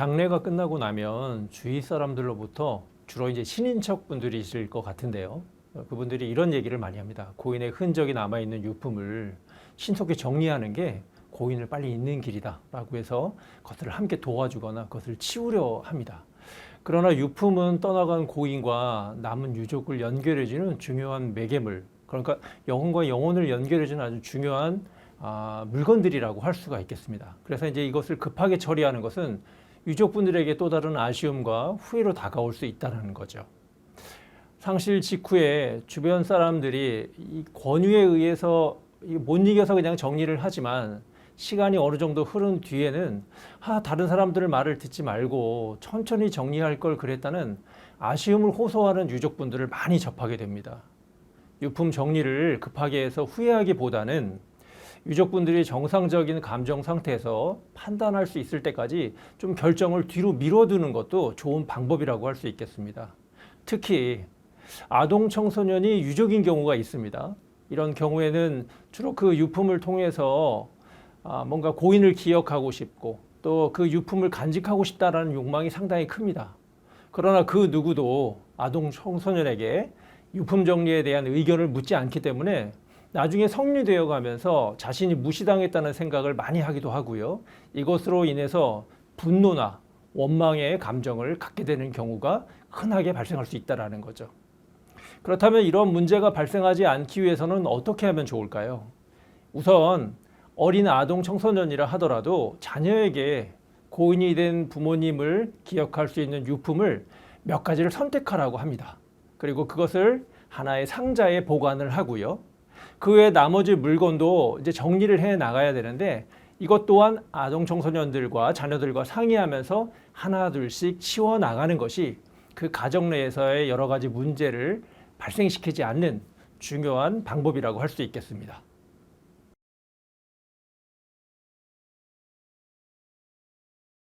장례가 끝나고 나면 주위 사람들로부터 주로 이제 친인척 분들이실 것 같은데요. 그분들이 이런 얘기를 많이 합니다. 고인의 흔적이 남아있는 유품을 신속히 정리하는 게 고인을 빨리 잊는 길이다라고 해서 그것을 함께 도와주거나 그것을 치우려 합니다. 그러나 유품은 떠나간 고인과 남은 유족을 연결해주는 중요한 매개물, 그러니까 영혼과 영혼을 연결해주는 아주 중요한 물건들이라고 할 수가 있겠습니다. 그래서 이제 이것을 급하게 처리하는 것은 유족분들에게 또 다른 아쉬움과 후회로 다가올 수 있다는 거죠. 상실 직후에 주변 사람들이 이 권유에 의해서 못 이겨서 그냥 정리를 하지만 시간이 어느 정도 흐른 뒤에는 다른 사람들의 말을 듣지 말고 천천히 정리할 걸 그랬다는 아쉬움을 호소하는 유족분들을 많이 접하게 됩니다. 유품 정리를 급하게 해서 후회하기보다는 유족분들이 정상적인 감정 상태에서 판단할 수 있을 때까지 좀 결정을 뒤로 미뤄두는 것도 좋은 방법이라고 할 수 있겠습니다. 특히 아동 청소년이 유족인 경우가 있습니다. 이런 경우에는 주로 그 유품을 통해서 뭔가 고인을 기억하고 싶고 또 그 유품을 간직하고 싶다라는 욕망이 상당히 큽니다. 그러나 그 누구도 아동 청소년에게 유품 정리에 대한 의견을 묻지 않기 때문에 나중에 성리되어 가면서 자신이 무시당했다는 생각을 많이 하기도 하고요. 이것으로 인해서 분노나 원망의 감정을 갖게 되는 경우가 흔하게 발생할 수 있다는 거죠. 그렇다면 이런 문제가 발생하지 않기 위해서는 어떻게 하면 좋을까요? 우선 어린 아동 청소년이라 하더라도 자녀에게 고인이 된 부모님을 기억할 수 있는 유품을 몇 가지를 선택하라고 합니다. 그리고 그것을 하나의 상자에 보관을 하고요. 그 외 나머지 물건도 이제 정리를 해 나가야 되는데 이것 또한 아동 청소년들과 자녀들과 상의하면서 하나 둘씩 치워 나가는 것이 그 가정 내에서의 여러 가지 문제를 발생시키지 않는 중요한 방법이라고 할 수 있겠습니다.